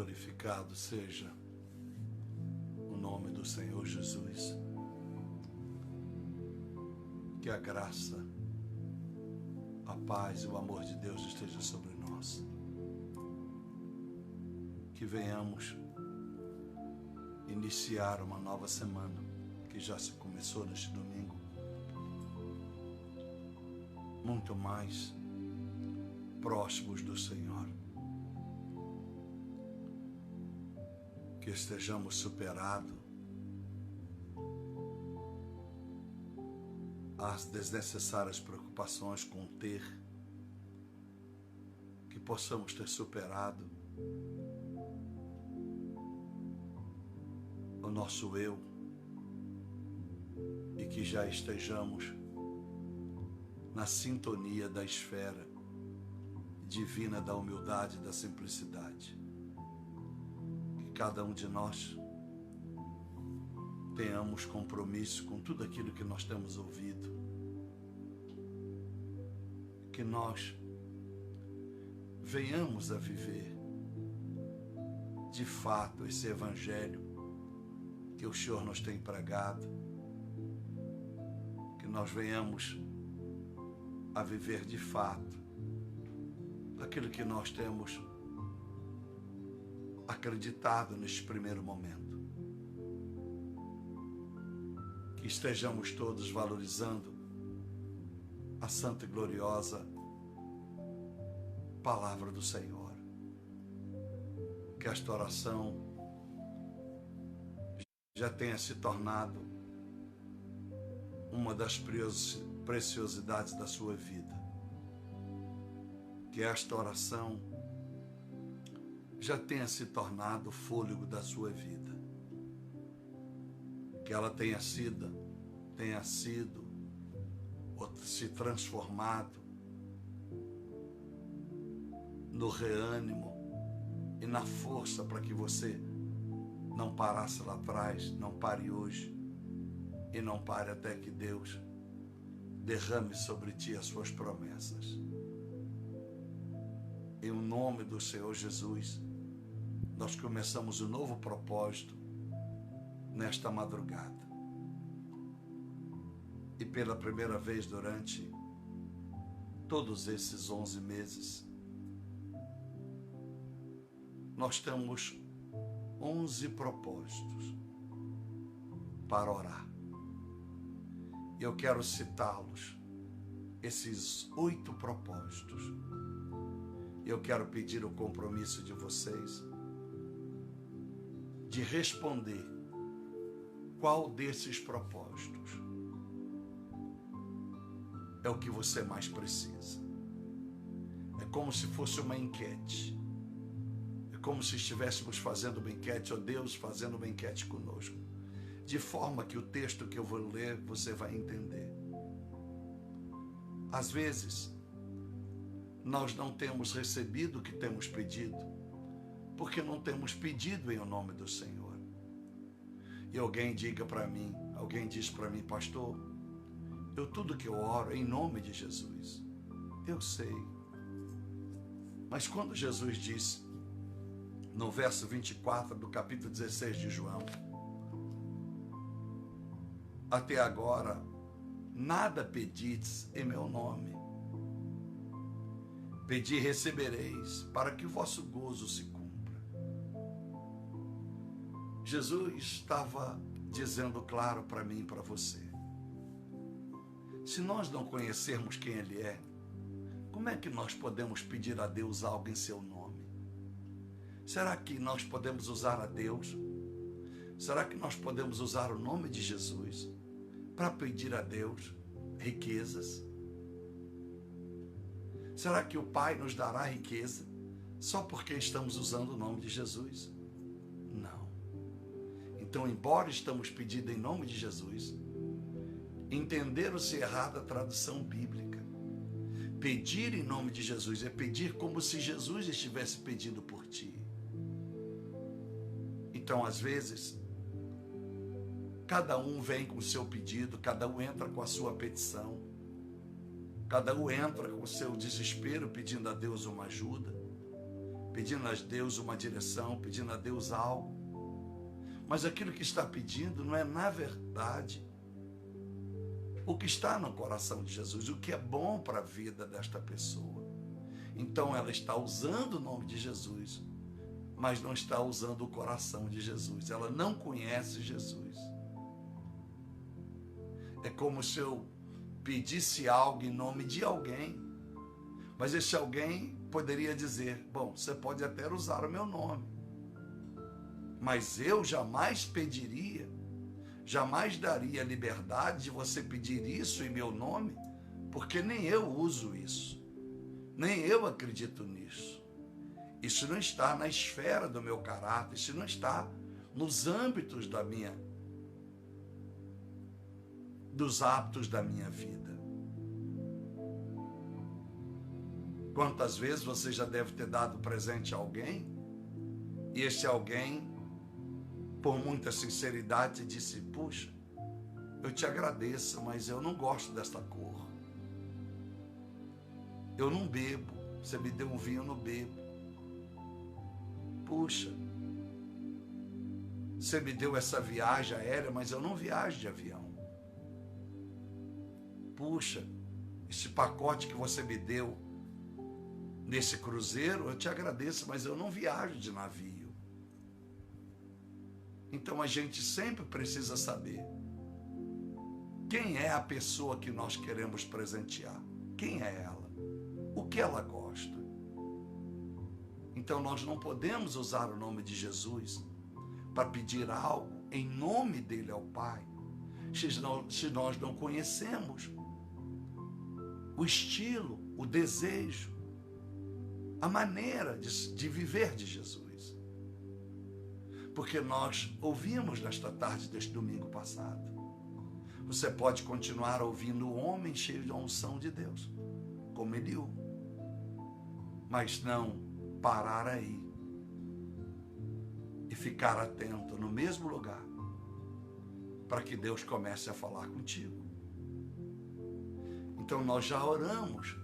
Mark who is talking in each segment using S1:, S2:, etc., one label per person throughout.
S1: Glorificado seja o nome do Senhor Jesus. Que a graça, a paz e o amor de Deus esteja sobre nós. Que venhamos iniciar uma nova semana, que já se começou neste domingo, muito mais próximos do Senhor. Que estejamos superados as desnecessárias preocupações com o ter, que possamos ter superado o nosso eu e que já estejamos na sintonia da esfera divina da humildade e da simplicidade. Que cada um de nós tenhamos compromisso com tudo aquilo que nós temos ouvido, que nós venhamos a viver de fato esse evangelho que o Senhor nos tem pregado, que nós venhamos a viver de fato aquilo que nós temos acreditado neste primeiro momento. Que estejamos todos valorizando a santa e gloriosa palavra do Senhor. Que esta oração já tenha se tornado uma das preciosidades da sua vida. Que esta oração já tenha se tornado o fôlego da sua vida. Que ela tenha sido ou se transformado no reânimo e na força para que você não parasse lá atrás, não pare hoje e não pare até que Deus derrame sobre ti as suas promessas. Em nome do Senhor Jesus, nós começamos um novo propósito nesta madrugada. E pela primeira vez durante todos esses 11 meses, nós temos 11 propósitos para orar. E eu quero citá-los, esses 8 propósitos. Eu quero pedir o compromisso de vocês de responder qual desses propósitos é o que você mais precisa. É como se fosse uma enquete. É como se estivéssemos fazendo uma enquete, ou Deus fazendo uma enquete conosco. De forma que o texto que eu vou ler, você vai entender. Às vezes, nós não temos recebido o que temos pedido, porque não temos pedido em nome do Senhor. E alguém diz para mim, pastor, tudo que eu oro é em nome de Jesus. Eu sei. Mas quando Jesus disse, no verso 24 do capítulo 16 de João, até agora, nada pedides em meu nome. Pedi e recebereis, para que o vosso gozo se cumpra. Jesus estava dizendo claro para mim e para você. Se nós não conhecermos quem Ele é, como é que nós podemos pedir a Deus algo em seu nome? Será que nós podemos usar a Deus? Será que nós podemos usar o nome de Jesus para pedir a Deus riquezas? Será que o Pai nos dará riqueza só porque estamos usando o nome de Jesus? Não. Então, embora estamos pedindo em nome de Jesus, entenderam-se errada a tradução bíblica. Pedir em nome de Jesus é pedir como se Jesus estivesse pedindo por ti. Então, às vezes, cada um vem com o seu pedido, cada um entra com a sua petição, cada um entra com o seu desespero pedindo a Deus uma ajuda. pedindo a Deus uma direção, pedindo a Deus algo. Mas aquilo que está pedindo não é, na verdade, o que está no coração de Jesus, o que é bom para a vida desta pessoa. Então ela está usando o nome de Jesus, mas não está usando o coração de Jesus. Ela não conhece Jesus. É como se eu pedisse algo em nome de alguém, mas esse alguém poderia dizer, bom, você pode até usar o meu nome, mas eu jamais pediria, jamais daria liberdade de você pedir isso em meu nome, porque nem eu uso isso, nem eu acredito nisso. Isso não está na esfera do meu caráter, isso não está nos âmbitos dos hábitos da minha vida. Quantas vezes você já deve ter dado presente a alguém, e esse alguém, por muita sinceridade, disse, puxa, eu te agradeço, mas eu não gosto desta cor. Eu não bebo, você me deu um vinho, eu não bebo. Puxa, você me deu essa viagem aérea, mas eu não viajo de avião. Puxa, esse pacote que você me deu nesse cruzeiro, eu te agradeço, mas eu não viajo de navio. Então a gente sempre precisa saber quem é a pessoa que nós queremos presentear. Quem é ela? O que ela gosta? Então nós não podemos usar o nome de Jesus para pedir algo em nome dele ao Pai, se nós não conhecemos o estilo, o desejo, a maneira de viver de Jesus. Porque nós ouvimos nesta tarde deste domingo passado. Você pode continuar ouvindo o homem cheio de unção de Deus, como Eliú, mas não parar aí e ficar atento no mesmo lugar para que Deus comece a falar contigo. Então nós já oramos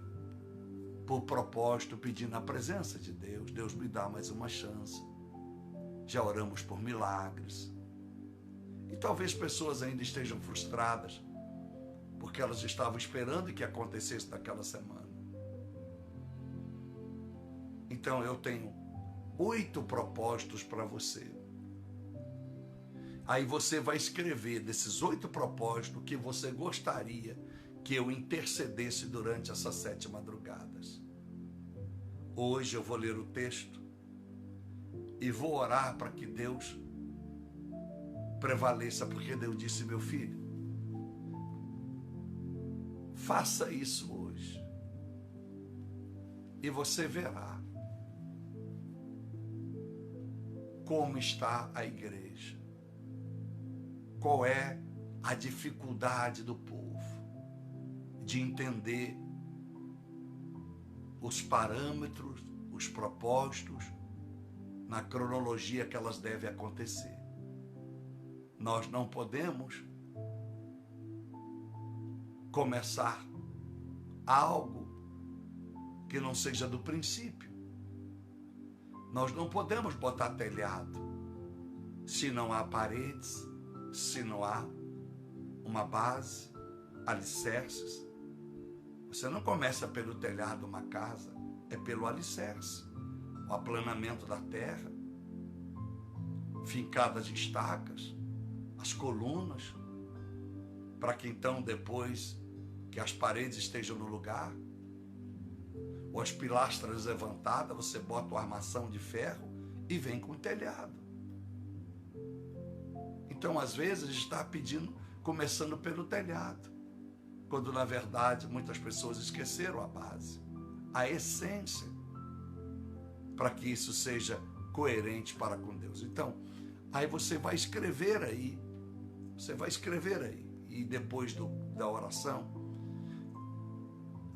S1: por propósito, pedindo a presença de Deus. Deus me dá mais uma chance. Já oramos por milagres. E talvez pessoas ainda estejam frustradas, porque elas estavam esperando que acontecesse naquela semana. Então eu tenho 8 propósitos para você. Aí você vai escrever desses 8 propósitos que você gostaria que eu intercedesse durante essas 7 madrugadas. Hoje eu vou ler o texto e vou orar para que Deus prevaleça, porque Deus disse, meu filho, faça isso hoje e você verá como está a igreja, qual é a dificuldade do povo de entender os parâmetros, os propósitos, na cronologia que elas devem acontecer. Nós não podemos começar algo que não seja do princípio. Nós não podemos botar telhado se não há paredes, se não há uma base, alicerces. Você não começa pelo telhado uma casa, é pelo alicerce, o aplanamento da terra, fincadas de estacas, as colunas, para que então depois que as paredes estejam no lugar, ou as pilastras levantadas, você bota uma armação de ferro e vem com o telhado. Então às vezes está pedindo, começando pelo telhado, quando na verdade muitas pessoas esqueceram a base, a essência, para que isso seja coerente para com Deus. Então, aí você vai escrever aí, e depois da oração,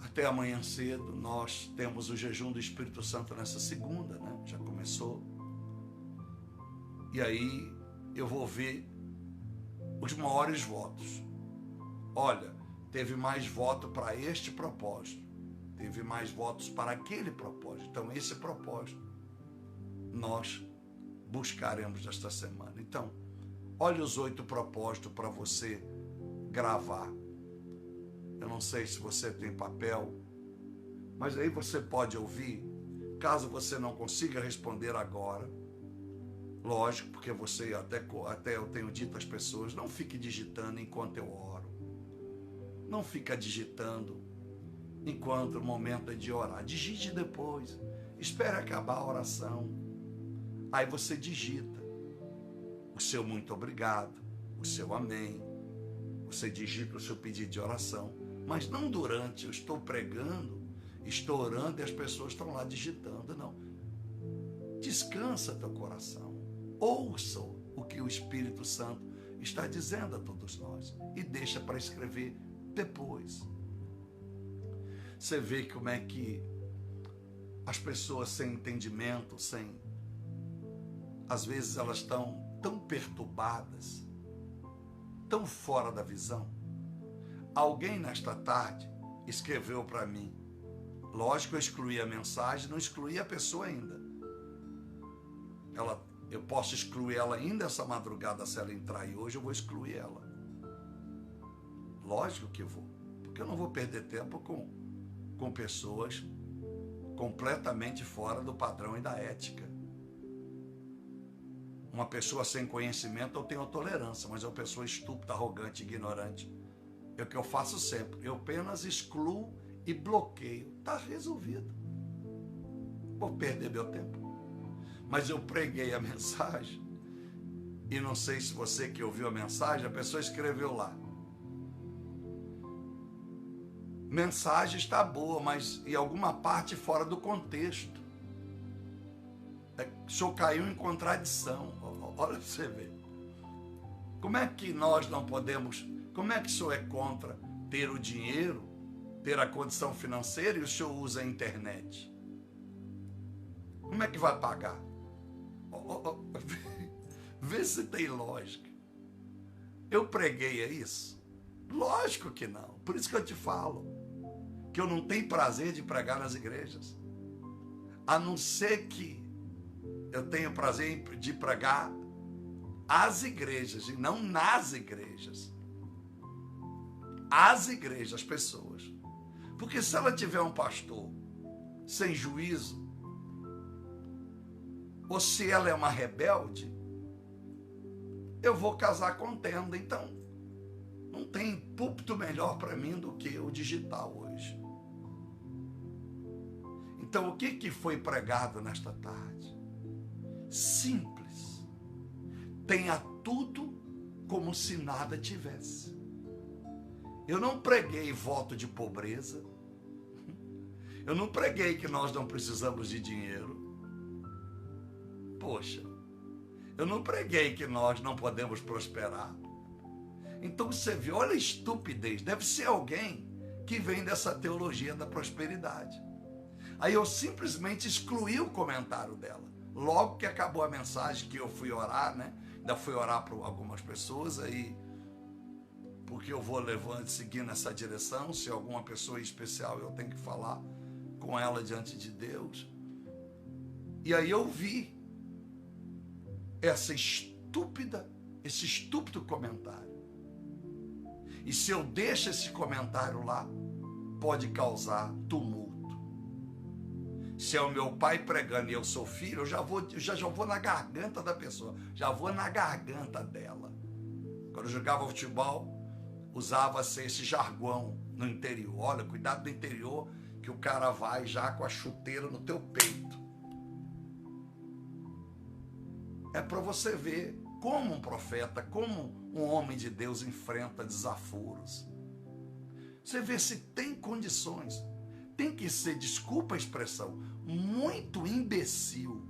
S1: até amanhã cedo, nós temos o jejum do Espírito Santo nessa segunda, né? Já começou. E aí eu vou ver os maiores votos. Olha, teve mais voto para este propósito, teve mais votos para aquele propósito. Então esse propósito nós buscaremos esta semana. Então, olha os 8 propósitos para você gravar. Eu não sei se você tem papel, mas aí você pode ouvir, caso você não consiga responder agora. Lógico, porque você, até eu tenho dito às pessoas, não fique digitando enquanto eu oro. Não fica digitando enquanto o momento é de orar. Digite depois. Espere acabar a oração. Aí você digita o seu muito obrigado, o seu amém. Você digita o seu pedido de oração. Mas não durante, eu estou pregando, estou orando e as pessoas estão lá digitando. Não. Descansa teu coração. Ouça o que o Espírito Santo está dizendo a todos nós e deixa para escrever depois. Você vê como é que as pessoas sem entendimento, às vezes elas estão tão perturbadas, tão fora da visão. Alguém nesta tarde escreveu para mim. Lógico, eu excluí a mensagem, não excluí a pessoa ainda. Eu posso excluir ela ainda essa madrugada se ela entrar, e hoje eu vou excluir ela. Lógico que eu vou, porque eu não vou perder tempo com pessoas completamente fora do padrão e da ética. Uma pessoa sem conhecimento eu tenho tolerância, mas uma pessoa estúpida, arrogante, ignorante, é o que eu faço sempre. Eu apenas excluo e bloqueio. Está resolvido. Vou perder meu tempo. Mas eu preguei a mensagem, e não sei se você que ouviu a mensagem, a pessoa escreveu lá. Mensagem está boa, mas em alguma parte fora do contexto. O senhor caiu em contradição. Olha para você ver. Como é que nós não podemos... Como é que o senhor é contra ter o dinheiro, ter a condição financeira, e o senhor usa a internet? Como é que vai pagar? Vê se tem lógica. Eu preguei isso? Lógico que não. Por isso que eu te falo que eu não tenho prazer de pregar nas igrejas, a não ser que eu tenha prazer de pregar às igrejas e não nas igrejas. As igrejas, as pessoas. Porque se ela tiver um pastor sem juízo, ou se ela é uma rebelde, eu vou casar contenda. Então, não tem púlpito melhor para mim do que o digital hoje. Então, o que foi pregado nesta tarde? Simples. Tenha tudo como se nada tivesse. Eu não preguei voto de pobreza. Eu não preguei que nós não precisamos de dinheiro. Poxa, eu não preguei que nós não podemos prosperar. Então você vê, olha a estupidez. Deve ser alguém que vem dessa teologia da prosperidade. Aí eu simplesmente excluí o comentário dela. Logo que acabou a mensagem, que eu fui orar, né? Ainda fui orar para algumas pessoas aí, porque eu vou levando, seguindo essa direção. Se alguma pessoa especial, eu tenho que falar com ela diante de Deus. E aí eu vi esse estúpido comentário. E se eu deixo esse comentário lá, pode causar tumulto. Se é o meu pai pregando e eu sou filho, eu já vou na garganta da pessoa, já vou na garganta dela. Quando eu jogava futebol, usava-se esse jargão no interior. Olha, cuidado no interior, que o cara vai já com a chuteira no teu peito. É para você ver como um profeta, como um homem de Deus enfrenta desaforos. Você vê se tem condições. Tem que ser, desculpa a expressão, muito imbecil,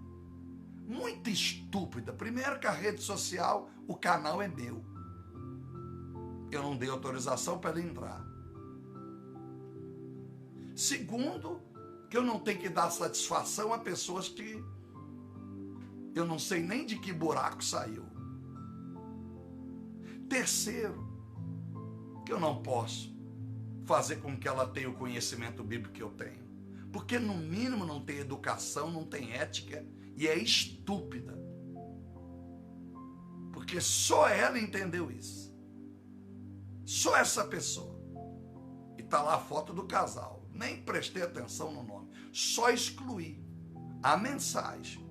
S1: muito estúpida. Primeiro que a rede social, o canal é meu. Eu não dei autorização para ele entrar. Segundo, que eu não tenho que dar satisfação a pessoas que eu não sei nem de que buraco saiu. Terceiro, que eu não posso fazer com que ela tenha o conhecimento bíblico que eu tenho. Porque no mínimo não tem educação, não tem ética e é estúpida. Porque só ela entendeu isso. Só essa pessoa. E está lá a foto do casal. Nem prestei atenção no nome. Só excluí a mensagem.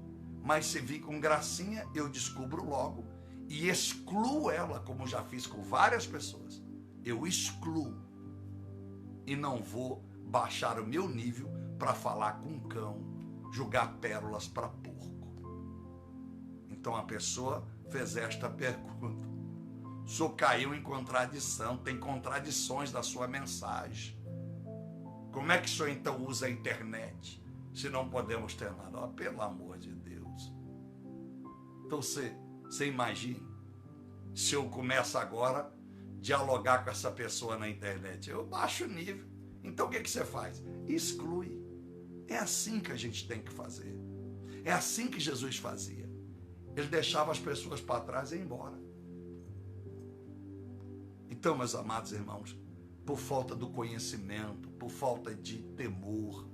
S1: Mas se vir com gracinha, eu descubro logo e excluo ela, como já fiz com várias pessoas. Eu excluo. E não vou baixar o meu nível para falar com cão, jogar pérolas para porco. Então a pessoa fez esta pergunta. O senhor caiu em contradição, tem contradições da sua mensagem. Como é que o senhor então usa a internet, se não podemos ter nada? Oh, pelo amor de Deus. Então você imagina, se eu começo agora a dialogar com essa pessoa na internet, eu baixo o nível. Então o que você faz? Exclui. É assim que a gente tem que fazer. É assim que Jesus fazia. Ele deixava as pessoas para trás e ia embora. Então, meus amados irmãos, por falta do conhecimento, por falta de temor,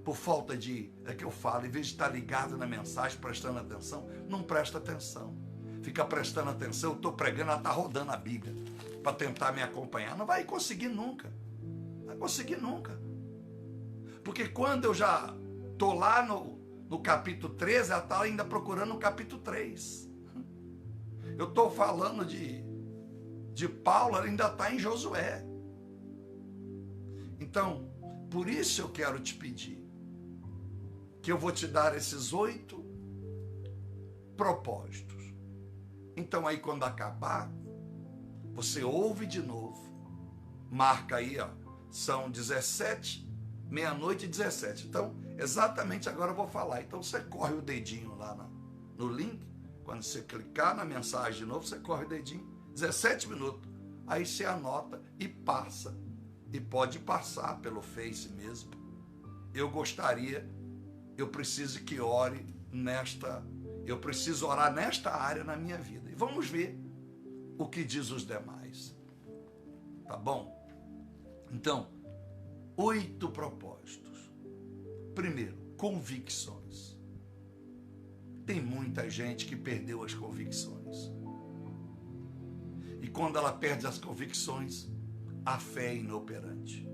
S1: por falta de, é que eu falo, em vez de estar ligado na mensagem, prestando atenção, não presta atenção. Fica prestando atenção, eu estou pregando, ela está rodando a Bíblia para tentar me acompanhar. Não vai conseguir nunca. Não vai conseguir nunca. Porque quando eu já estou lá no capítulo 13, ela está ainda procurando o capítulo 3. Eu estou falando de Paulo, ela ainda está em Josué. Então, por isso eu quero te pedir que eu vou te dar esses 8 propósitos. Então aí quando acabar, você ouve de novo, marca aí, ó, são 17, meia-noite e 17. Então, exatamente agora eu vou falar. Então você corre o dedinho lá no link, quando você clicar na mensagem de novo, você corre o dedinho, 17 minutos. Aí você anota e passa. E pode passar pelo Face mesmo. Eu preciso que ore eu preciso orar nesta área na minha vida. E vamos ver o que diz os demais. Tá bom? Então, 8 propósitos. Primeiro, convicções. Tem muita gente que perdeu as convicções. E quando ela perde as convicções, a fé é inoperante.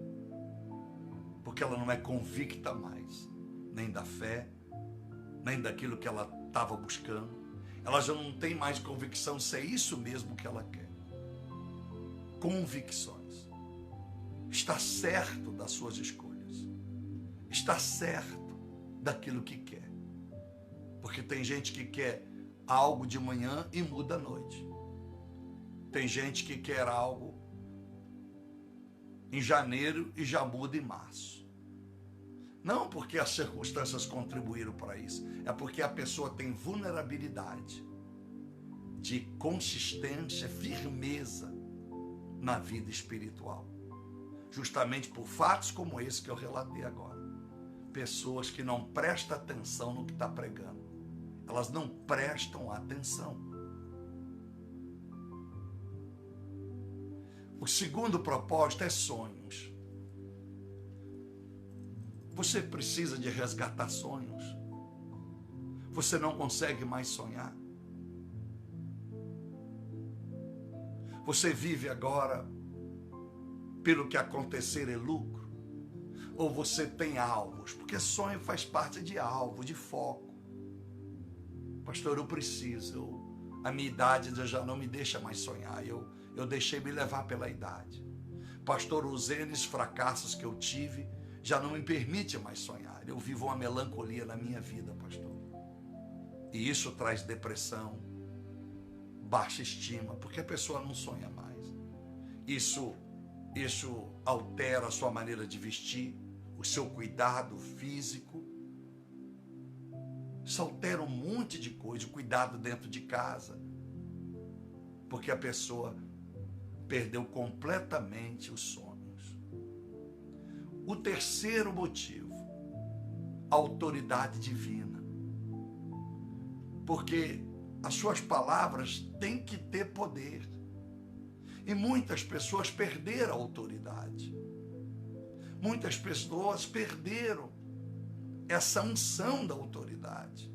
S1: Porque ela não é convicta mais, nem da fé, nem daquilo que ela estava buscando. Ela já não tem mais convicção se é isso mesmo que ela quer. Convicções. Está certo das suas escolhas. Está certo daquilo que quer. Porque tem gente que quer algo de manhã e muda à noite. Tem gente que quer algo em janeiro e já muda em março. Não porque as circunstâncias contribuíram para isso, é porque a pessoa tem vulnerabilidade de consistência, firmeza na vida espiritual. Justamente por fatos como esse que eu relatei agora. Pessoas que não prestam atenção no que está pregando. Elas não prestam atenção. O segundo propósito é sonhos. Você precisa de resgatar sonhos. Você não consegue mais sonhar. Você vive agora pelo que acontecer é lucro. Ou você tem alvos, porque sonho faz parte de alvo, de foco. Pastor, eu preciso. A minha idade já não me deixa mais sonhar. Eu deixei me levar pela idade. Pastor, os N fracassos que eu tive já não me permite mais sonhar. Eu vivo uma melancolia na minha vida, pastor. E isso traz depressão, baixa estima, porque a pessoa não sonha mais. Isso altera a sua maneira de vestir, o seu cuidado físico. Isso altera um monte de coisa, o cuidado dentro de casa. Porque a pessoa perdeu completamente os sonhos. O terceiro motivo, a autoridade divina. Porque as suas palavras têm que ter poder. E muitas pessoas perderam a autoridade. Muitas pessoas perderam essa unção da autoridade.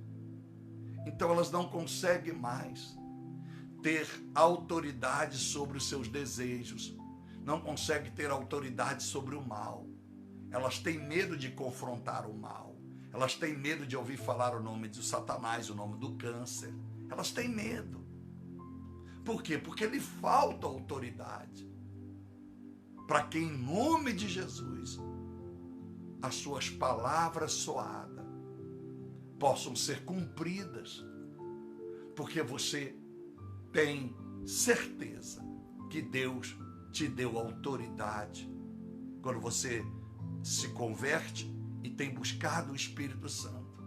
S1: Então elas não conseguem mais ter autoridade sobre os seus desejos, não conseguem ter autoridade sobre o mal. Elas têm medo de confrontar o mal. Elas têm medo de ouvir falar o nome de Satanás, o nome do câncer. Elas têm medo. Por quê? Porque lhe falta autoridade. Para que, em nome de Jesus, as suas palavras soadas possam ser cumpridas. Porque você tem certeza que Deus te deu autoridade. Quando você se converte e tem buscado o Espírito Santo.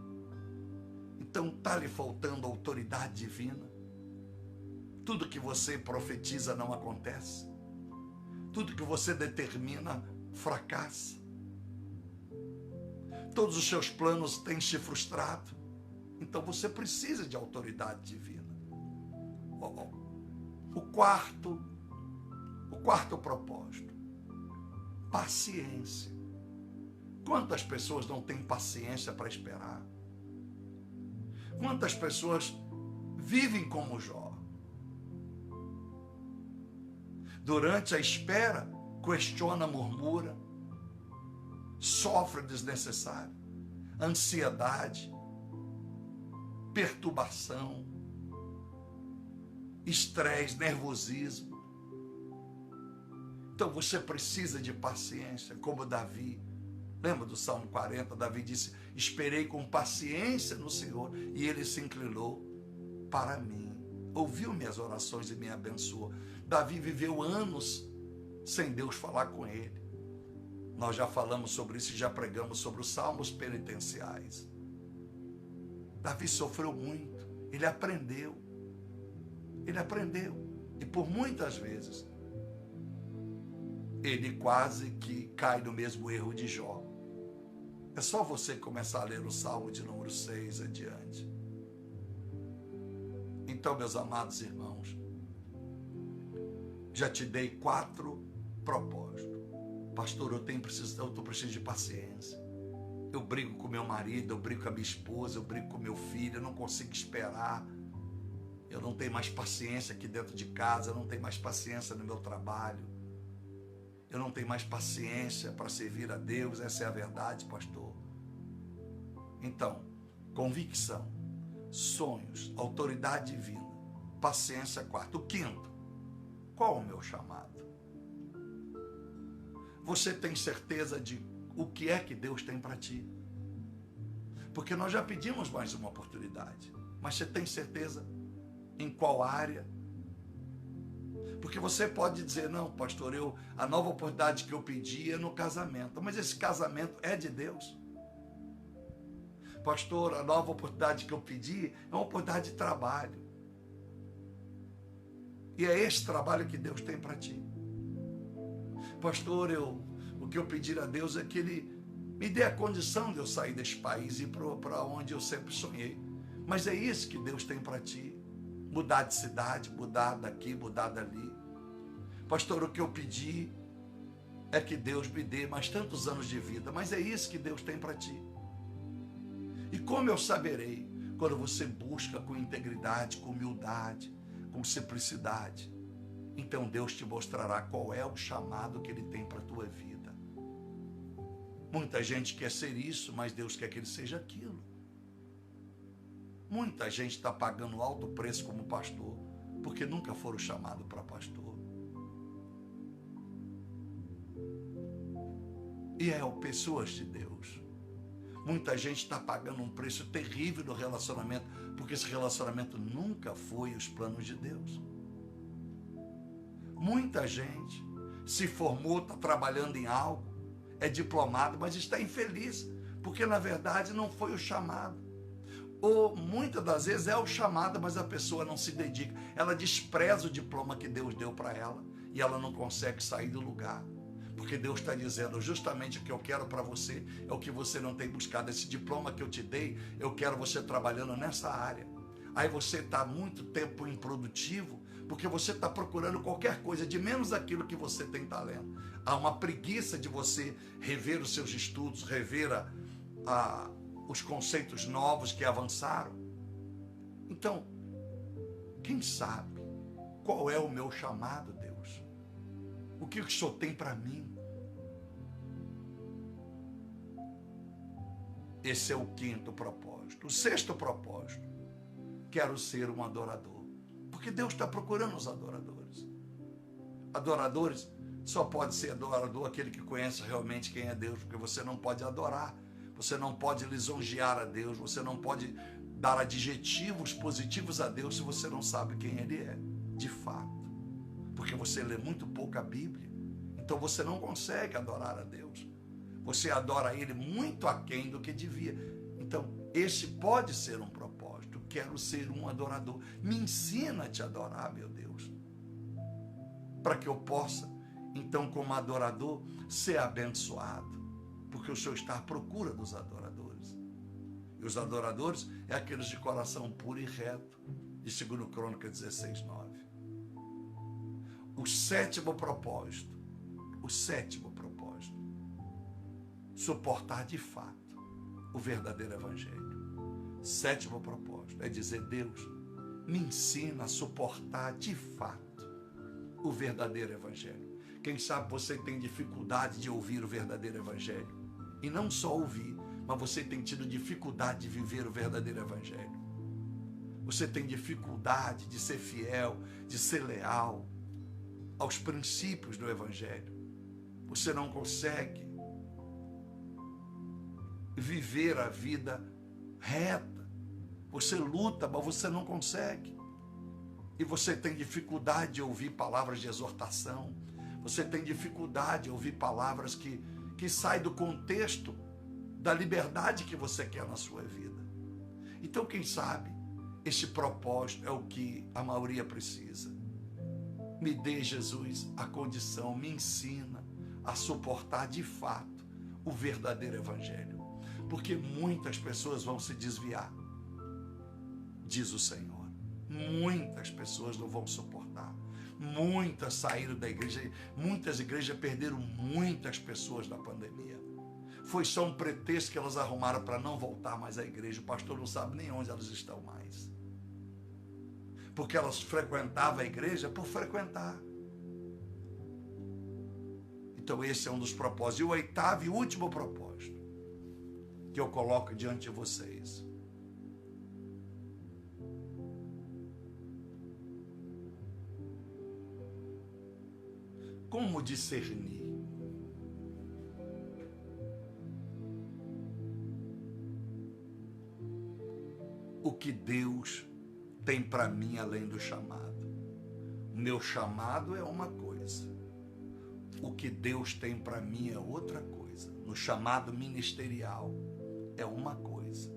S1: Então está lhe faltando autoridade divina. Tudo que você profetiza não acontece. Tudo que você determina fracassa. Todos os seus planos têm se frustrado. Então você precisa de autoridade divina. O quarto propósito. Paciência. Quantas pessoas não têm paciência para esperar? Quantas pessoas vivem como Jó? Durante a espera, questiona, murmura, sofre desnecessário, ansiedade, perturbação, estresse, nervosismo. Então você precisa de paciência, como Davi. Lembra do Salmo 40? Davi disse: esperei com paciência no Senhor e ele se inclinou para mim. Ouviu minhas orações e me abençoou. Davi viveu anos sem Deus falar com ele. Nós já falamos sobre isso e já pregamos sobre os salmos penitenciais. Davi sofreu muito. Ele aprendeu. Ele aprendeu. E por muitas vezes, ele quase que cai no mesmo erro de Jó. É só você começar a ler o Salmo de número 6 adiante. Então, meus amados irmãos, já te dei 4 propósitos. Pastor, eu estou precisando de paciência. Eu brigo com meu marido, eu brigo com a minha esposa, eu brigo com meu filho, eu não consigo esperar. Eu não tenho mais paciência aqui dentro de casa, eu não tenho mais paciência no meu trabalho. Eu não tenho mais paciência para servir a Deus, essa é a verdade, pastor. Então, convicção, sonhos, autoridade divina, paciência, 4. O 5º, qual o meu chamado? Você tem certeza de o que é que Deus tem para ti? Porque nós já pedimos mais uma oportunidade, mas você tem certeza em qual área? Porque você pode dizer: não, pastor, a nova oportunidade que eu pedi é no casamento. Mas esse casamento é de Deus. Pastor, a nova oportunidade que eu pedi é uma oportunidade de trabalho. E é esse trabalho que Deus tem para ti. Pastor, o que eu pedir a Deus é que Ele me dê a condição de eu sair desse país e ir para onde eu sempre sonhei. Mas é isso que Deus tem para ti. Mudar de cidade, mudar daqui, mudar dali. Pastor, o que eu pedi é que Deus me dê mais tantos anos de vida, mas é isso que Deus tem para ti. E como eu saberei? Quando você busca com integridade, com humildade, com simplicidade. Então Deus te mostrará qual é o chamado que Ele tem para a tua vida. Muita gente quer ser isso, mas Deus quer que ele seja aquilo. Muita gente está pagando alto preço como pastor, porque nunca foram chamados para pastor. E pessoas de Deus. Muita gente está pagando um preço terrível no relacionamento, porque esse relacionamento nunca foi os planos de Deus. Muita gente se formou, está trabalhando em algo, é diplomado, mas está infeliz, porque na verdade não foi o chamado. Ou muitas das vezes é o chamado, mas a pessoa não se dedica. Ela despreza o diploma que Deus deu para ela e ela não consegue sair do lugar. Porque Deus está dizendo: justamente o que eu quero para você é o que você não tem buscado. Esse diploma que eu te dei, eu quero você trabalhando nessa área. Aí você está muito tempo improdutivo, porque você está procurando qualquer coisa de menos aquilo que você tem talento. Há uma preguiça de você rever os seus estudos, rever os conceitos novos que avançaram. Então, quem sabe qual é o meu chamado, Deus? O que o Senhor tem para mim? Esse é o quinto propósito. O sexto propósito, quero ser um adorador. Porque Deus está procurando os adoradores. Adoradores, só pode ser adorador aquele que conhece realmente quem é Deus, porque você não pode adorar, você não pode lisonjear a Deus, você não pode dar adjetivos positivos a Deus se você não sabe quem Ele é, de fato. Porque você lê muito pouco a Bíblia, então você não consegue adorar a Deus. Você adora Ele muito aquém do que devia. Então, esse pode ser um propósito. Quero ser um adorador. Me ensina a te adorar, meu Deus. Para que eu possa, então, como adorador, ser abençoado. Porque o Senhor está à procura dos adoradores. E os adoradores é aqueles de coração puro e reto. De 2 Crônicas 16:9. O sétimo propósito. Suportar de fato o verdadeiro evangelho. Sétimo propósito é dizer: Deus, me ensina a suportar de fato o verdadeiro evangelho. Quem sabe você tem dificuldade de ouvir o verdadeiro evangelho. E não só ouvir, mas você tem tido dificuldade de viver o verdadeiro evangelho. Você tem dificuldade de ser fiel, de ser leal aos princípios do evangelho. Você não consegue viver a vida reta. Você luta, mas você não consegue. E você tem dificuldade de ouvir palavras de exortação. Você tem dificuldade de ouvir palavras que saem do contexto da liberdade que você quer na sua vida. Então, quem sabe, esse propósito é o que a maioria precisa. Me dê, Jesus, a condição, me ensina a suportar de fato o verdadeiro evangelho. Porque muitas pessoas vão se desviar, diz o Senhor. Muitas pessoas não vão suportar. Muitas saíram da igreja, muitas igrejas perderam muitas pessoas na pandemia. Foi só um pretexto que elas arrumaram para não voltar mais à igreja. O pastor não sabe nem onde elas estão mais. Porque elas frequentavam a igreja por frequentar. Então esse é um dos propósitos. E o oitavo e último propósito que eu coloco diante de vocês. Como discernir? O que Deus tem para mim além do chamado. O meu chamado é uma coisa. O que Deus tem para mim é outra coisa. No chamado ministerial é uma coisa.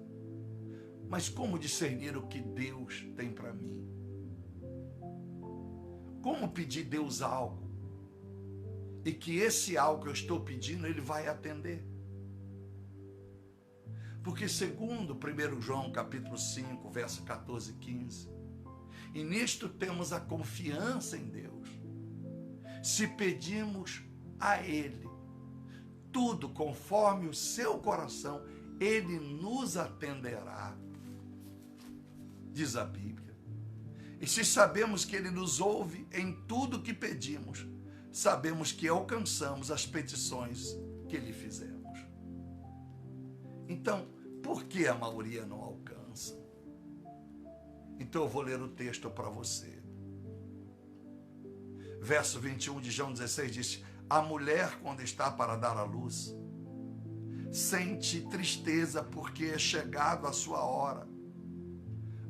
S1: Mas como discernir o que Deus tem para mim? Como pedir a Deus algo e que esse algo que eu estou pedindo Ele vai atender? Porque segundo 1 João capítulo 5, verso 14 e 15, e nisto temos a confiança em Deus, se pedimos a Ele tudo conforme o seu coração, Ele nos atenderá, diz a Bíblia. E se sabemos que Ele nos ouve em tudo que pedimos, sabemos que alcançamos as petições que lhe fizemos. Então, por que a maioria não alcança? Então eu vou ler o texto para você. Verso 21 de João 16 diz: a mulher, quando está para dar à luz, sente tristeza porque é chegado a sua hora.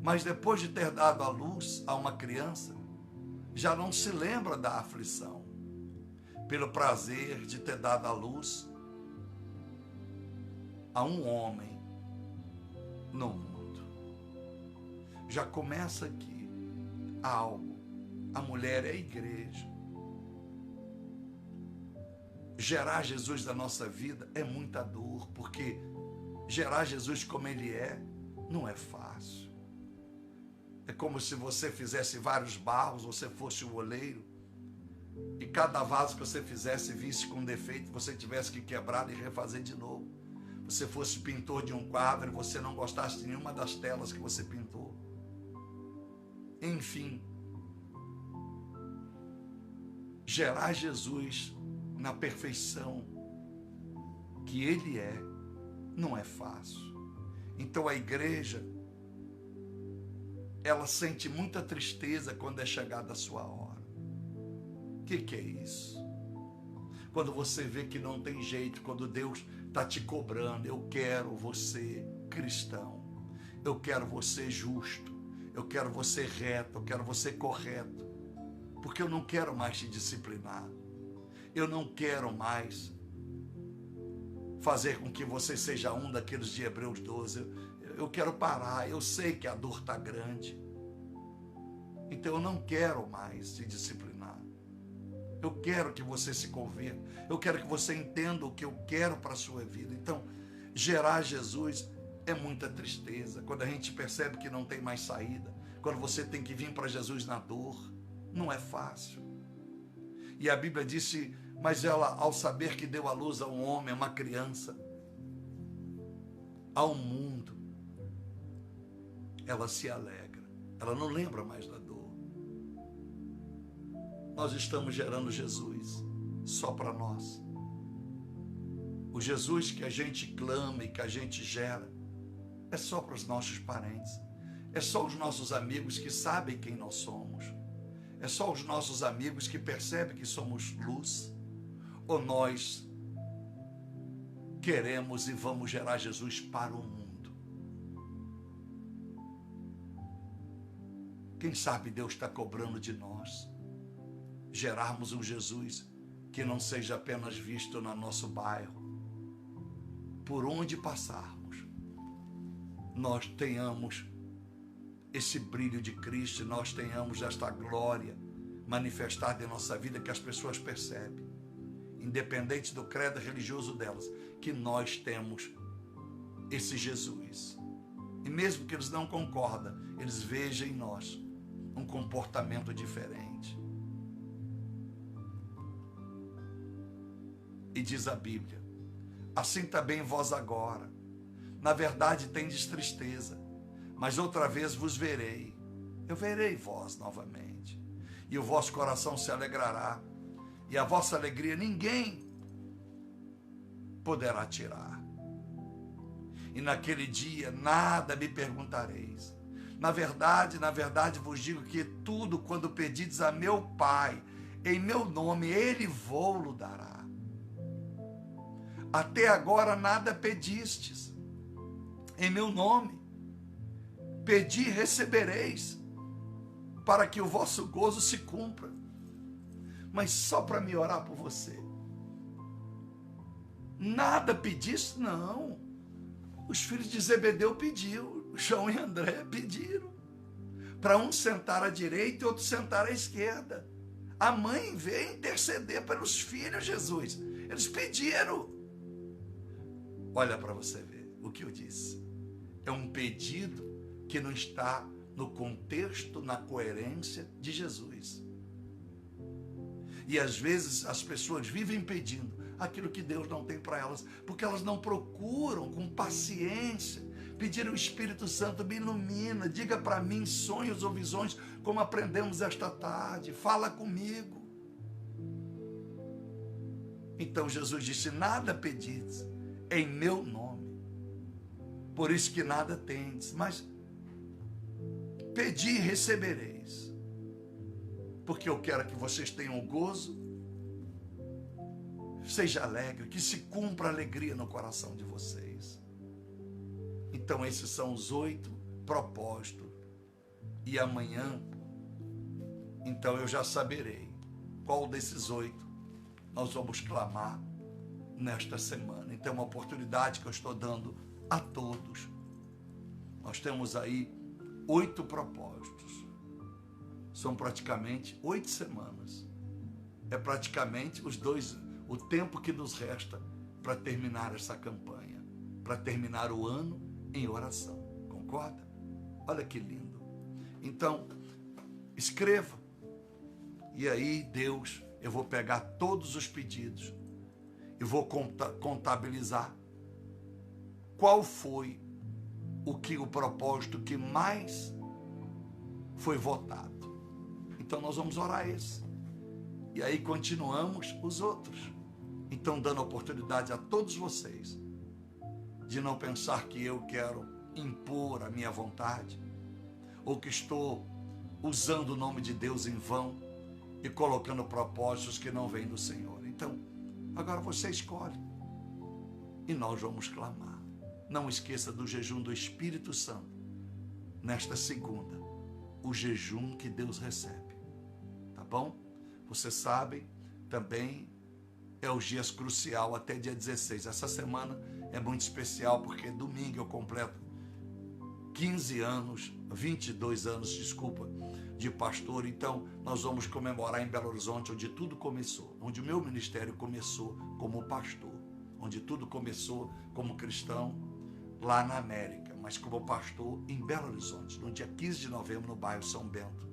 S1: Mas depois de ter dado à luz a uma criança, já não se lembra da aflição, pelo prazer de ter dado à luz a um homem no mundo. Já começa aqui algo. A mulher é a igreja. Gerar Jesus da nossa vida é muita dor, porque gerar Jesus como Ele é, não é fácil. É como se você fizesse vários barros, você fosse o oleiro, e cada vaso que você fizesse visse com defeito, você tivesse que quebrar e refazer de novo. Você fosse pintor de um quadro e você não gostasse de nenhuma das telas que você pintou. Enfim, gerar Jesus na perfeição que Ele é, não é fácil. Então a igreja, ela sente muita tristeza quando é chegada a sua hora. O que é isso? Quando você vê que não tem jeito, quando Deus está te cobrando, eu quero você cristão, eu quero você justo, eu quero você reto, eu quero você correto, porque eu não quero mais te disciplinar, eu não quero mais fazer com que você seja um daqueles de Hebreus 12, eu quero parar, eu sei que a dor está grande, então eu não quero mais te disciplinar. Eu quero que você se converta. Eu quero que você entenda o que eu quero para a sua vida. Então, gerar Jesus é muita tristeza. Quando a gente percebe que não tem mais saída. Quando você tem que vir para Jesus na dor. Não é fácil. E a Bíblia disse, mas ela, ao saber que deu à luz a um homem, a uma criança, ao mundo, ela se alegra. Ela não lembra mais da dor. Nós estamos gerando Jesus só para nós. O Jesus que a gente clama e que a gente gera é só para os nossos parentes. É só os nossos amigos que sabem quem nós somos. É só os nossos amigos que percebem que somos luz. Ou nós queremos e vamos gerar Jesus para o mundo. Quem sabe Deus está cobrando de nós gerarmos um Jesus que não seja apenas visto no nosso bairro. Por onde passarmos, nós tenhamos esse brilho de Cristo, nós tenhamos esta glória manifestada em nossa vida, que as pessoas percebem, independente do credo religioso delas, que nós temos esse Jesus. E mesmo que eles não concordam, eles vejam em nós um comportamento diferente. E diz a Bíblia, assim também vós agora, na verdade tendes tristeza, mas outra vez vos verei, eu verei vós novamente, e o vosso coração se alegrará, e a vossa alegria ninguém poderá tirar. E naquele dia nada me perguntareis. Na verdade vos digo que tudo quando pedides a meu Pai, em meu nome, Ele vô-lo dará. Até agora nada pedistes em meu nome. Pedi e recebereis, para que o vosso gozo se cumpra. Mas só para me orar por você. Nada pediste? Não. Os filhos de Zebedeu pediu, João e André pediram. Para um sentar à direita e outro sentar à esquerda. A mãe veio interceder pelos filhos, Jesus. Eles pediram. Olha para você ver o que eu disse. É um pedido que não está no contexto, na coerência de Jesus. E às vezes as pessoas vivem pedindo aquilo que Deus não tem para elas, porque elas não procuram com paciência pedir o Espírito Santo, me ilumina, diga para mim sonhos ou visões, como aprendemos esta tarde, fala comigo. Então Jesus disse, nada pedis em meu nome, por isso que nada tendes, mas pedi e recebereis, porque eu quero que vocês tenham gozo, seja alegre, que se cumpra a alegria no coração de vocês. Então esses são os 8 propósitos, e amanhã, então eu já saberei qual desses 8 nós vamos clamar nesta semana. Então é uma oportunidade que eu estou dando a todos. Nós temos aí 8 propósitos. São praticamente 8 semanas. É praticamente o tempo que nos resta para terminar essa campanha, para terminar o ano em oração. Concorda? Olha que lindo. Então, escreva. E aí, Deus, eu vou pegar todos os pedidos e vou contabilizar qual foi o propósito que mais foi votado. Então nós vamos orar esse. E aí continuamos os outros. Então dando oportunidade a todos vocês de não pensar que eu quero impor a minha vontade, ou que estou usando o nome de Deus em vão e colocando propósitos que não vêm do Senhor. Então, agora você escolhe e nós vamos clamar. Não esqueça do jejum do Espírito Santo nesta segunda, o jejum que Deus recebe, tá bom? Você sabe, também é os dias crucial até dia 16. Essa semana é muito especial porque domingo eu completo 15 anos, 22 anos, desculpa, de pastor. Então nós vamos comemorar em Belo Horizonte, onde tudo começou, onde o meu ministério começou como pastor, onde tudo começou como cristão lá na América, mas como pastor em Belo Horizonte, no dia 15 de novembro, no bairro São Bento.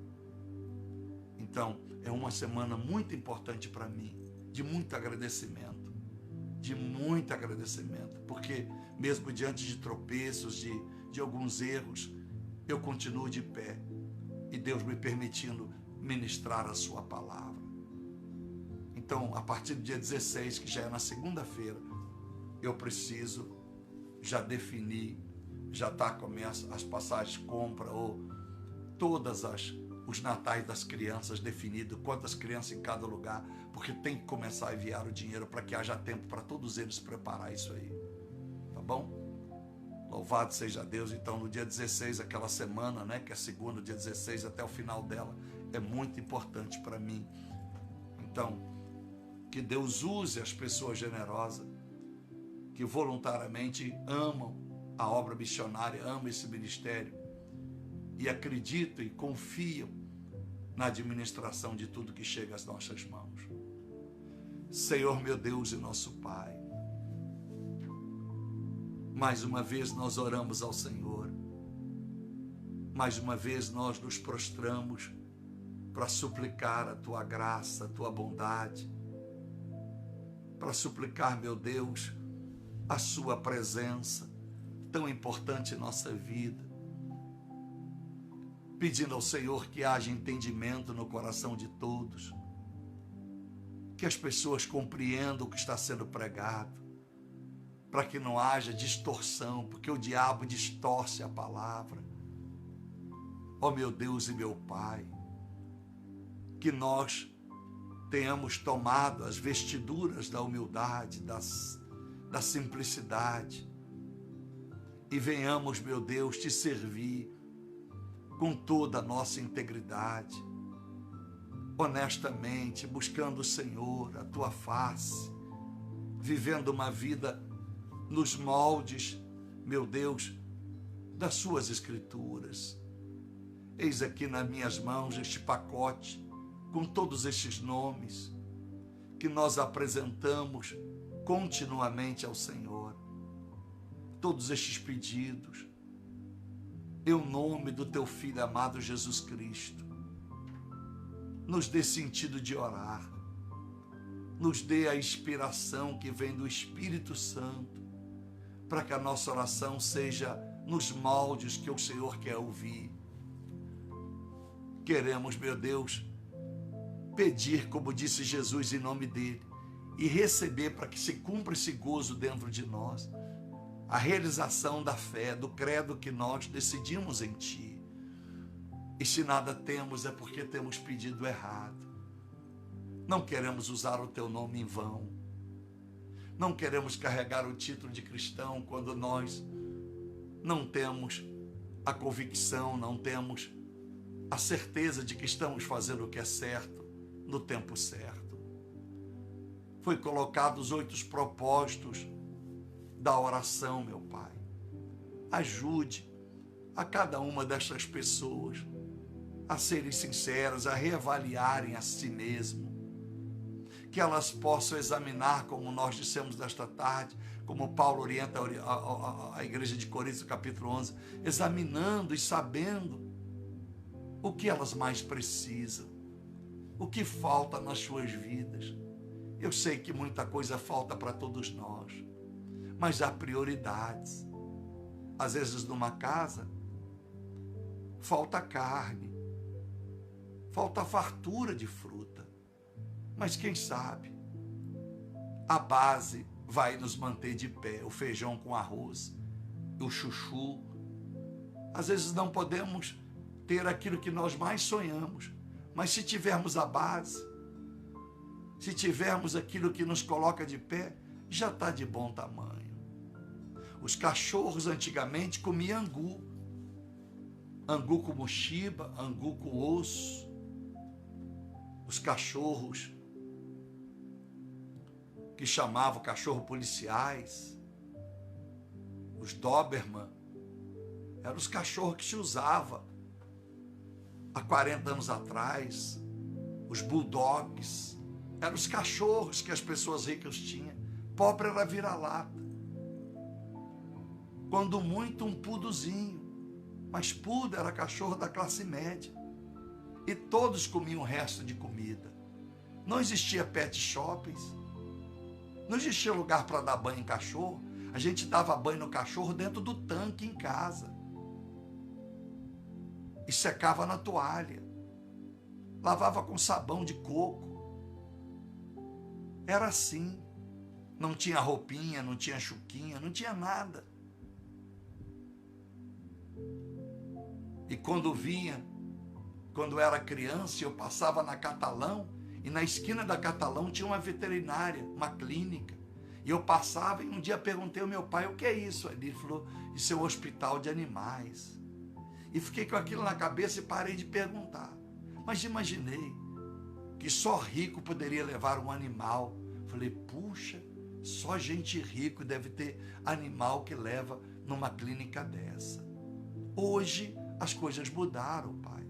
S1: Então é uma semana muito importante para mim, de muito agradecimento, porque mesmo diante de tropeços, de alguns erros, eu continuo de pé e Deus me permitindo ministrar a sua palavra. Então, a partir do dia 16, que já é na segunda-feira, eu preciso já definir, já começa as passagens de compra ou todas os natais das crianças definido, quantas crianças em cada lugar, porque tem que começar a enviar o dinheiro para que haja tempo para todos eles preparar isso aí, tá bom? Louvado seja Deus. Então no dia 16, aquela semana, né, que é segunda, dia 16 até o final dela, é muito importante para mim. Então, que Deus use as pessoas generosas, que voluntariamente amam a obra missionária, amam esse ministério, e acreditam e confiam na administração de tudo que chega às nossas mãos. Senhor meu Deus e nosso Pai, mais uma vez nós oramos ao Senhor, mais uma vez nós nos prostramos para suplicar a Tua graça, a Tua bondade, para suplicar, meu Deus, a Sua presença, tão importante em nossa vida, pedindo ao Senhor que haja entendimento no coração de todos, que as pessoas compreendam o que está sendo pregado, para que não haja distorção, porque o diabo distorce a palavra. Ó meu Deus e meu Pai, que nós tenhamos tomado as vestiduras da humildade, da simplicidade, e venhamos, meu Deus, te servir com toda a nossa integridade, honestamente, buscando o Senhor, a Tua face, vivendo uma vida nos moldes, meu Deus, das Suas Escrituras. Eis aqui nas minhas mãos este pacote com todos estes nomes que nós apresentamos continuamente ao Senhor. Todos estes pedidos, em nome do Teu Filho amado Jesus Cristo, nos dê sentido de orar, nos dê a inspiração que vem do Espírito Santo, para que a nossa oração seja nos moldes que o Senhor quer ouvir. Queremos, meu Deus, pedir, como disse Jesus, em nome dele, e receber para que se cumpra esse gozo dentro de nós, a realização da fé, do credo que nós decidimos em Ti. E se nada temos é porque temos pedido errado. Não queremos usar o Teu nome em vão. Não queremos carregar o título de cristão quando nós não temos a convicção, não temos a certeza de que estamos fazendo o que é certo, no tempo certo. Foi colocado os 8 propósitos da oração, meu Pai. Ajude a cada uma destas pessoas a serem sinceras, a reavaliarem a si mesmo, que elas possam examinar, como nós dissemos desta tarde, como Paulo orienta a igreja de Coríntios, capítulo 11, examinando e sabendo o que elas mais precisam, o que falta nas suas vidas. Eu sei que muita coisa falta para todos nós, mas há prioridades. Às vezes numa casa falta carne, falta fartura de fruta. Mas quem sabe a base vai nos manter de pé, o feijão com arroz, o chuchu. Às vezes não podemos ter aquilo que nós mais sonhamos, mas se tivermos a base, se tivermos aquilo que nos coloca de pé, já está de bom tamanho. Os cachorros antigamente comiam angu, angu com mochiba, angu com osso. Os cachorros que chamavam cachorro policiais, os Doberman, eram os cachorros que se usava há 40 anos atrás. Os Bulldogs eram os cachorros que as pessoas ricas tinham. Pobre era vira-lata, quando muito um puduzinho, mas pudo era cachorro da classe média, e todos comiam o resto de comida. Não existia pet shoppings, não existia lugar para dar banho em cachorro. A gente dava banho no cachorro dentro do tanque em casa e secava na toalha, lavava com sabão de coco. Era assim. Não tinha roupinha, não tinha chuquinha, não tinha nada. E quando era criança, eu passava na Catalão, e na esquina da Catalão tinha uma veterinária, uma clínica. E eu passava e um dia perguntei ao meu pai, o que é isso? Ele falou, isso é um hospital de animais. E fiquei com aquilo na cabeça e parei de perguntar. Mas imaginei que só rico poderia levar um animal. Falei, puxa, só gente rica deve ter animal que leva numa clínica dessa. Hoje as coisas mudaram, pai.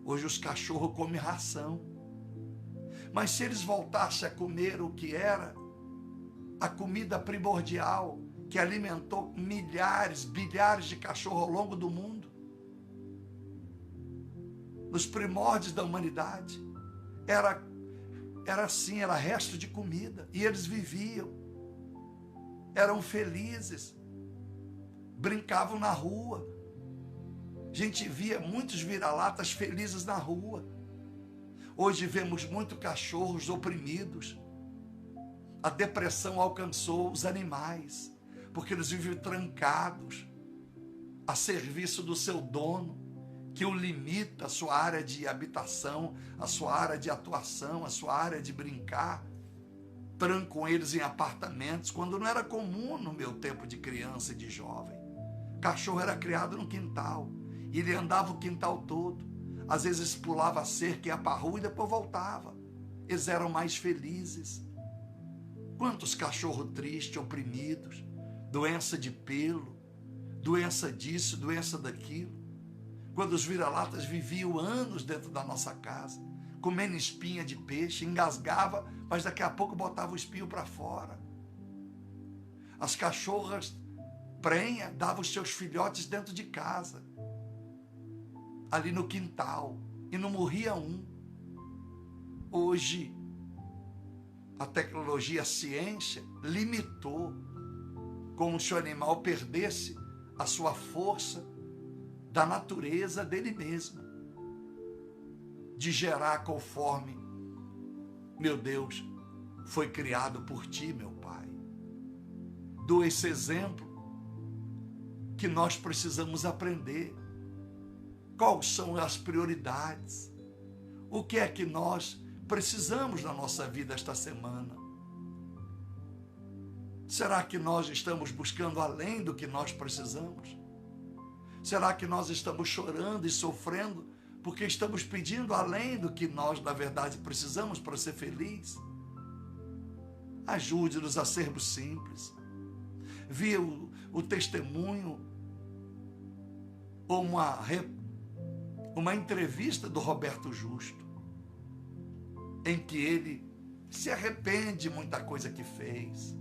S1: Hoje os cachorros comem ração. Mas se eles voltassem a comer o que era a comida primordial que alimentou milhares, bilhares de cachorros ao longo do mundo, nos primórdios da humanidade, era assim, era resto de comida, e eles viviam, eram felizes, brincavam na rua. A gente via muitos vira-latas felizes na rua. Hoje vemos muitos cachorros oprimidos. A depressão alcançou os animais, porque eles vivem trancados, a serviço do seu dono, que o limita a sua área de habitação, a sua área de atuação, a sua área de brincar. Trancam eles em apartamentos, quando não era comum no meu tempo de criança e de jovem. Cachorro era criado no quintal, e ele andava o quintal todo. Às vezes pulava a cerca, ia para a rua e depois voltava. Eles eram mais felizes. Quantos cachorros tristes, oprimidos, doença de pelo, doença disso, doença daquilo. Quando os vira-latas viviam anos dentro da nossa casa, comendo espinha de peixe, engasgava, mas daqui a pouco botava o espinho para fora. As cachorras prenha davam os seus filhotes dentro de casa, ali no quintal, e não morria um. Hoje, a tecnologia, a ciência, limitou, como se o animal perdesse a sua força da natureza dele mesmo, de gerar conforme, meu Deus, foi criado por ti, meu Pai. Dou esse exemplo que nós precisamos aprender. Quais são as prioridades? O que é que nós precisamos na nossa vida esta semana? Será que nós estamos buscando além do que nós precisamos? Será que nós estamos chorando e sofrendo porque estamos pedindo além do que nós, na verdade, precisamos para ser feliz? Ajude-nos a sermos simples. Vi o testemunho, uma entrevista do Roberto Justo, em que ele se arrepende de muita coisa que fez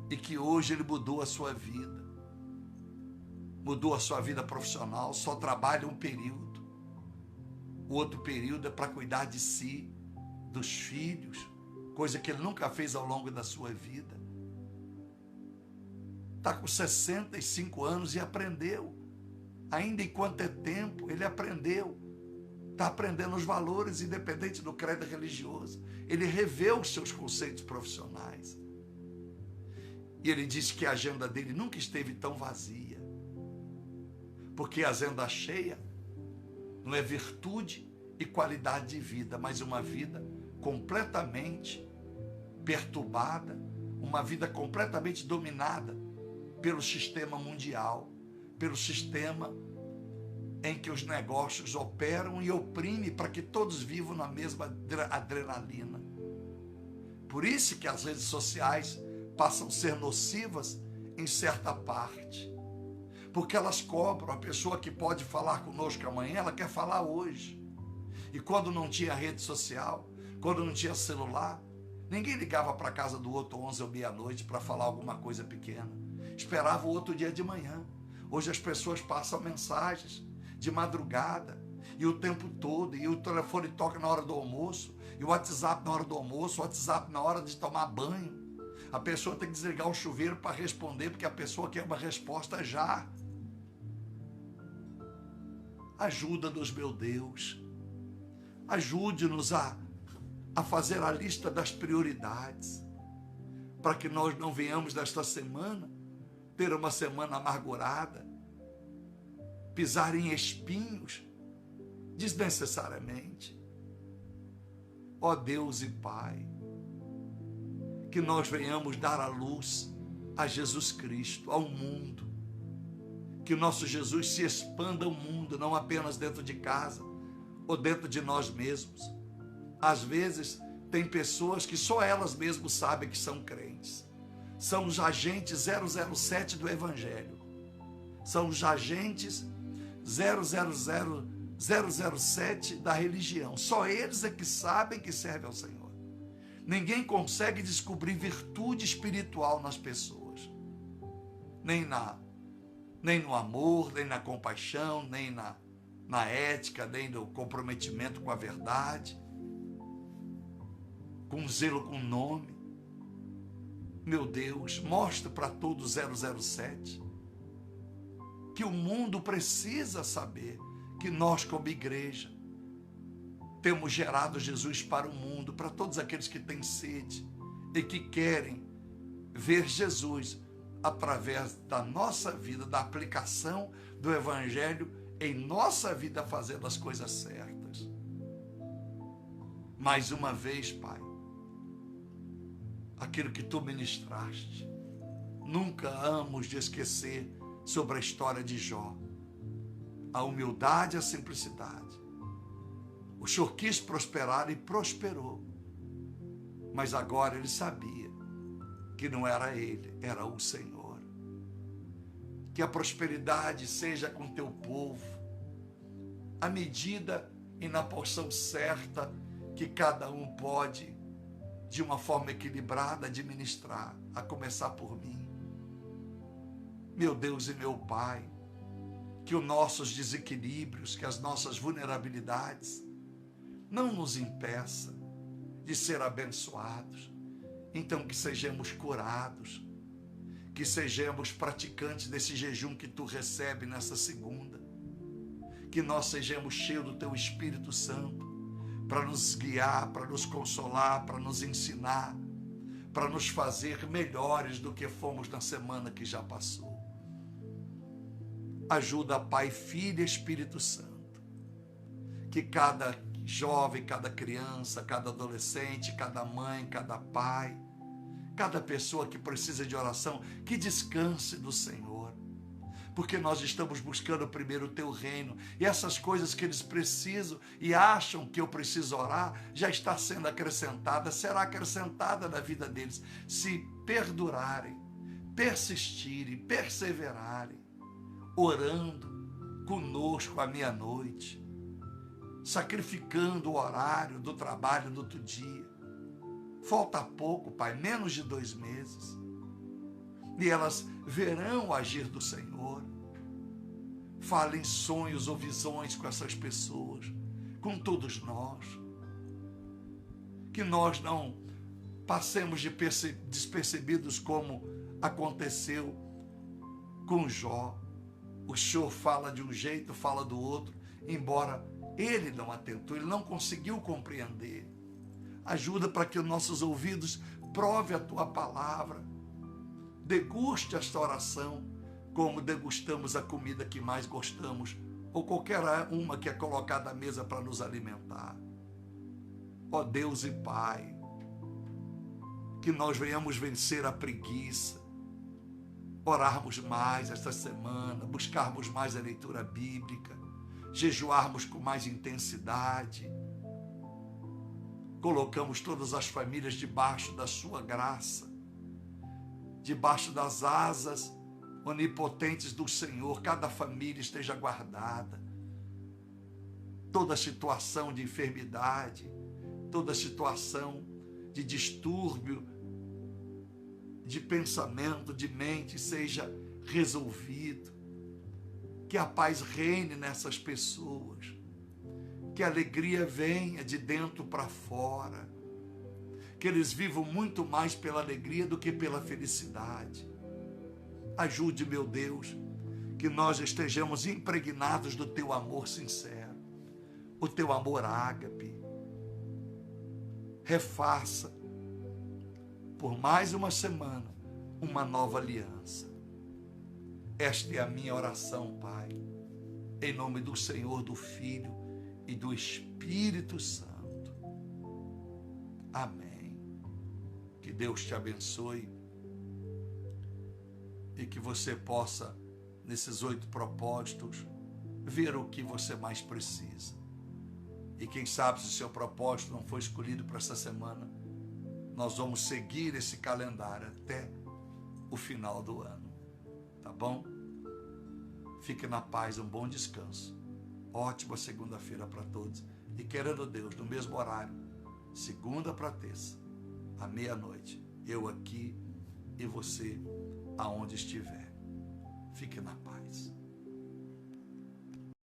S1: e que hoje ele mudou a sua vida. Mudou a sua vida profissional, só trabalha um período. O outro período é para cuidar de si, dos filhos, coisa que ele nunca fez ao longo da sua vida. Está com 65 anos e aprendeu. Ainda enquanto é tempo, ele aprendeu está aprendendo os valores independente do credo religioso. Ele revê os seus conceitos profissionais. E ele disse que a agenda dele nunca esteve tão vazia. Porque a agenda cheia não é virtude e qualidade de vida, mas uma vida completamente perturbada, uma vida completamente dominada pelo sistema mundial, pelo sistema em que os negócios operam e oprimem para que todos vivam na mesma adrenalina. Por isso que as redes sociais passam a ser nocivas em certa parte. Porque elas cobram a pessoa que pode falar conosco amanhã, ela quer falar hoje. E quando não tinha rede social, quando não tinha celular, ninguém ligava para a casa do outro 11 ou meia-noite para falar alguma coisa pequena. Esperava o outro dia de manhã. Hoje as pessoas passam mensagens de madrugada e o tempo todo, e o telefone toca na hora do almoço, e o WhatsApp na hora do almoço, o WhatsApp na hora de tomar banho. A pessoa tem que desligar o chuveiro para responder, porque a pessoa quer uma resposta já. Ajuda-nos, meu Deus. Ajude-nos a fazer a lista das prioridades, para que nós não venhamos desta semana ter uma semana amargurada, pisar em espinhos desnecessariamente. Ó Deus e Pai, que nós venhamos dar a luz a Jesus Cristo, ao mundo. Que o nosso Jesus se expanda ao mundo, não apenas dentro de casa ou dentro de nós mesmos. Às vezes, tem pessoas que só elas mesmas sabem que são crentes. São os agentes 007 do Evangelho. São os agentes 007 da religião. Só eles é que sabem que servem ao Senhor. Ninguém consegue descobrir virtude espiritual nas pessoas. Nem no amor, nem na compaixão, nem na ética, nem no comprometimento com a verdade, com zelo com o nome. Meu Deus, mostra para todos 007 que o mundo precisa saber que nós, como igreja, temos gerado Jesus para o mundo, para todos aqueles que têm sede e que querem ver Jesus através da nossa vida, da aplicação do Evangelho em nossa vida, fazendo as coisas certas. Mais uma vez, Pai, aquilo que Tu ministraste, nunca hamos de esquecer sobre a história de Jó, a humildade e a simplicidade. O Senhor quis prosperar e prosperou, mas agora ele sabia que não era ele, era o Senhor. Que a prosperidade seja com teu povo, à medida e na porção certa que cada um pode, de uma forma equilibrada, administrar, a começar por mim. Meu Deus e meu Pai, que os nossos desequilíbrios, que as nossas vulnerabilidades não nos impeça de ser abençoados. Então que sejamos curados, que sejamos praticantes desse jejum que Tu recebe nessa segunda, que nós sejamos cheios do Teu Espírito Santo, para nos guiar, para nos consolar, para nos ensinar, para nos fazer melhores do que fomos na semana que já passou. Ajuda, Pai, Filho e Espírito Santo, que cada jovem, cada criança, cada adolescente, cada mãe, cada pai, cada pessoa que precisa de oração, que descanse do Senhor, porque nós estamos buscando primeiro o Teu reino, e essas coisas que eles precisam e acham que eu preciso orar, já está sendo acrescentada, será acrescentada na vida deles, se perdurarem, persistirem, perseverarem, orando conosco à meia-noite, sacrificando o horário do trabalho do outro dia. Falta pouco, Pai, menos de 2 meses. E elas verão o agir do Senhor. Fala em sonhos ou visões com essas pessoas, com todos nós. Que nós não passemos despercebidos como aconteceu com Jó. O Senhor fala de um jeito, fala do outro, embora Ele não atentou, ele não conseguiu compreender. Ajuda para que os nossos ouvidos prove a tua palavra, deguste esta oração, como degustamos a comida que mais gostamos, ou qualquer uma que é colocada à mesa para nos alimentar. Ó Deus e Pai, que nós venhamos vencer a preguiça, orarmos mais esta semana, buscarmos mais a leitura bíblica, jejuarmos com mais intensidade. Colocamos todas as famílias debaixo da sua graça, debaixo das asas onipotentes do Senhor. Cada família esteja guardada. Toda situação de enfermidade, toda situação de distúrbio de pensamento, de mente, seja resolvido. Que a paz reine nessas pessoas. Que a alegria venha de dentro para fora. Que eles vivam muito mais pela alegria do que pela felicidade. Ajude, meu Deus, que nós estejamos impregnados do teu amor sincero, o teu amor ágape. Refaça, por mais uma semana, uma nova aliança. Esta é a minha oração, Pai, em nome do Senhor, do Filho e do Espírito Santo. Amém. Que Deus te abençoe e que você possa, nesses 8 propósitos, ver o que você mais precisa. E quem sabe, se o seu propósito não foi escolhido para essa semana, nós vamos seguir esse calendário até o final do ano. Tá bom? Fique na paz, um bom descanso. Ótima segunda-feira para todos. E querendo Deus, no mesmo horário, segunda para terça, à meia-noite, eu aqui e você aonde estiver. Fique na paz.